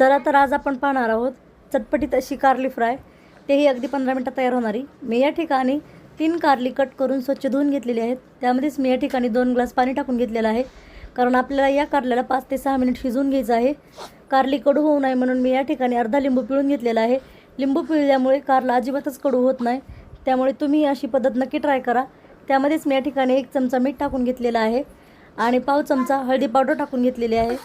चला तर आज आपण पाहणार आहोत चटपटीत अशी कारली फ्राय, तेही अगदी 15 मिनिटात तयार होणारी। मी या ठिकाणी 3 कारली कट करून स्वच्छ धुवून घेतलेली आहेत। त्यामध्येच मी या ठिकाणी 2 ग्लास पाणी टाकून घेतलेलं आहे, कारण आपल्याला या कारल्याला 5 ते 6 मिनिट शिजवून घ्यायचं आहे। कारली कडू होऊ नये म्हणून मी या ठिकाणी अर्धा लिंबू पिळून घेतलेला आहे। लिंबू पिळल्यामुळे कारला अजिबातच कडू होत नाही, त्यामुळे तुम्ही अशी पद्धत नक्की ट्राय करा। त्यामध्येच मी या ठिकाणी 1 चमचा मीठ टाकून घेतलेला आहे आणि पाव चमचा हळदी पावडर टाकून घेतलेली आहे।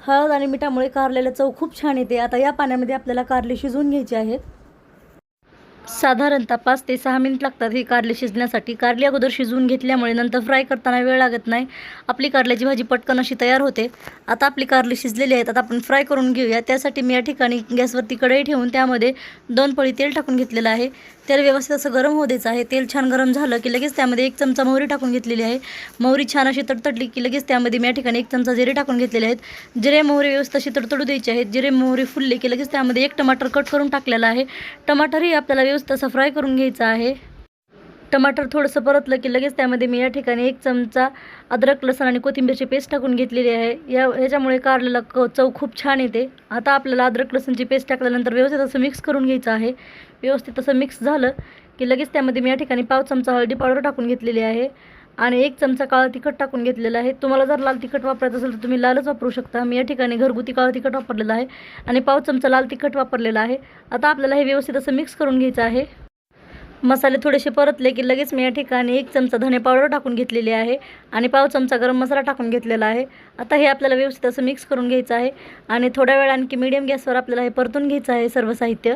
हळद आणि मिठामुळे कारल्याला चव खूप छान येते। आता या पाण्यामध्ये आपल्याला कारले शिजवून घ्यायचे आहेत। साधारणतः 5 ते 6 मिनिट लागतात ही कारली शिजण्यासाठी। कारली अगोदर शिजवून घेतल्यामुळे नंतर फ्राय करताना वेळ लागत नाही। आपली कारल्याची भाजी पटकन अशी तयार होते। आता आपली कारली शिजलेली आहेत, आता आपण फ्राय करून घेऊया। त्यासाठी मी या ठिकाणी गॅसवरती कढई ठेवून त्यामध्ये 2 पळी तेल टाकून घेतलेलं आहे। तेल व्यवस्थित असं गरम होऊ द्यायचं आहे। तेल छान गरम झालं की लगेच त्यामध्ये 1 चमचा मोहरी टाकून घेतलेली आहे। मोहरी छान अशी तडतडली की लगेच त्यामध्ये मी या ठिकाणी 1 चमचा जिरे टाकून घेतलेले आहेत। जिरे मोहरी व्यवस्थित अशी तडतडू द्यायची आहेत। जिरे मोहरी फुलले की लगेच त्यामध्ये 1 टमाटर कट करून टाकलेला आहे। टमाटरही आपल्याला व्यवस्थित असं फ्राय करून घ्यायचा आहे। टमाटर थोडंसं परतलं की लगेच त्यामध्ये मी या ठिकाणी 1 चमचा अद्रक लसूण आणि कोथिंबीरची पेस्ट टाकून घेतलेली आहे। ह्याच्यामुळे कारल्याला चव खूप छान येते। आता आपल्याला अद्रक लसूणची पेस्ट टाकल्यानंतर व्यवस्थित असं मिक्स करून घ्यायचं आहे। व्यवस्थित असं मिक्स झालं की लगेच त्यामध्ये मी या ठिकाणी पाव चमचा हळदी पावडर टाकून घेतलेली आहे आणि 1 चमचा काळं तिखट टाकून घेतलेलं आहे। तुम्हाला जर लाल तिखट वापरायचं असेल तर तुम्ही लालच वापरू शकता। मी या ठिकाणी घरगुती काळं तिखट वापरलेलं आहे आणि पाव चमचा लाल तिखट वापरलेलं आहे। आता आपल्याला हे व्यवस्थित असं मिक्स करून घ्यायचं आहे। मसाले थोडेसे परतले की लगेच मी या ठिकाणी 1 चमचा धने पावडर टाकून घेतलेली आहे आणि पाव चमचा गरम मसाला टाकून घेतलेला आहे। आता हे आपल्याला व्यवस्थित असं मिक्स करून घ्यायचं आहे आणि थोड्या वेळ आणखी मीडियम गॅसवर आपल्याला हे परतून घ्यायचं आहे। सर्व साहित्य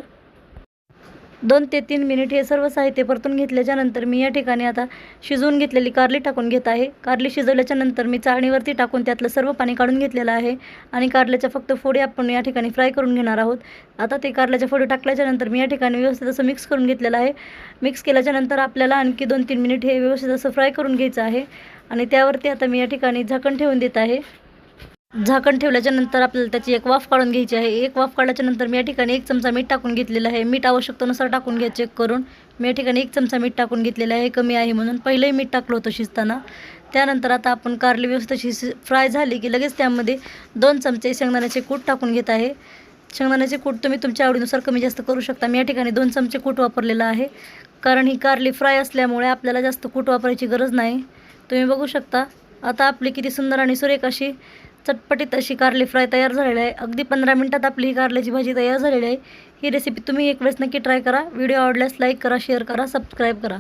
2 ते 3 मिनिट हे सर्व साहित्य परतून घेतल्याच्या नंतर मी या ठिकाणी आता शिजवून घेतलेली कारली टाकून घेत आहे। कारली शिजवल्याच्या नंतर मी चाळणीवरती टाकून त्यातलं सर्व पाणी काढून घेतलेलं आहे आणि कारल्याच्या फक्त फोडी आपण या ठिकाणी फ्राय करून घेणार आहोत। आता ते कारल्याच्या फोडी टाकल्याच्या नंतर मी या ठिकाणी व्यवस्थित असं मिक्स करून घेतलेलं आहे। मिक्स केल्याच्या नंतर आपल्याला आणखी 2-3 मिनिट हे व्यवस्थित असं फ्राय करून घ्यायचं आहे आणि त्यावरती आता मी या ठिकाणी झाकण ठेवून देत आहे। झाकण ठेवल्याच्या नंतर आपल्याला त्याची एक वाफ काढून घ्यायची आहे। एक वाफ काढल्याच्या नंतर मी या ठिकाणी 1 चमचा मीठ टाकून घेतलेलं आहे। मीठ आवश्यकतेनुसार टाकून घ्या चेक करून। मी या ठिकाणी 1 चमचा मीठ टाकून घेतलेलं आहे, कमी आहे म्हणून। पहिलंही मीठ टाकलं होतं शिजताना। त्यानंतर आता आपण कारली व्यवस्थित फ्राय झाली की लगेच त्यामध्ये 2 चमचे शेंगदाण्याचे कूट टाकून घेत आहे। शेंगदाण्याचे कूट तुम्ही तुमच्या आवडीनुसार कमी जास्त करू शकता। मी या ठिकाणी 2 चमचे कूट वापरलेलं आहे, कारण ही कारली फ्राय असल्यामुळे आपल्याला जास्त कूट वापरायची गरज नाही। तुम्ही बघू शकता आता आपली किती सुंदर आणि सुरेख अशी चटपटीत अशी कारली फ्राय तयार झालेली आहे। अगदी 15 मिनिटात आपली ही कारल्याची भाजी तयार झालेली आहे। ही रेसिपी तुम्ही एक वेळेस नक्की ट्राय करा। व्हिडिओ आवडल्यास लाईक करा, शेअर करा, सबस्क्राईब करा।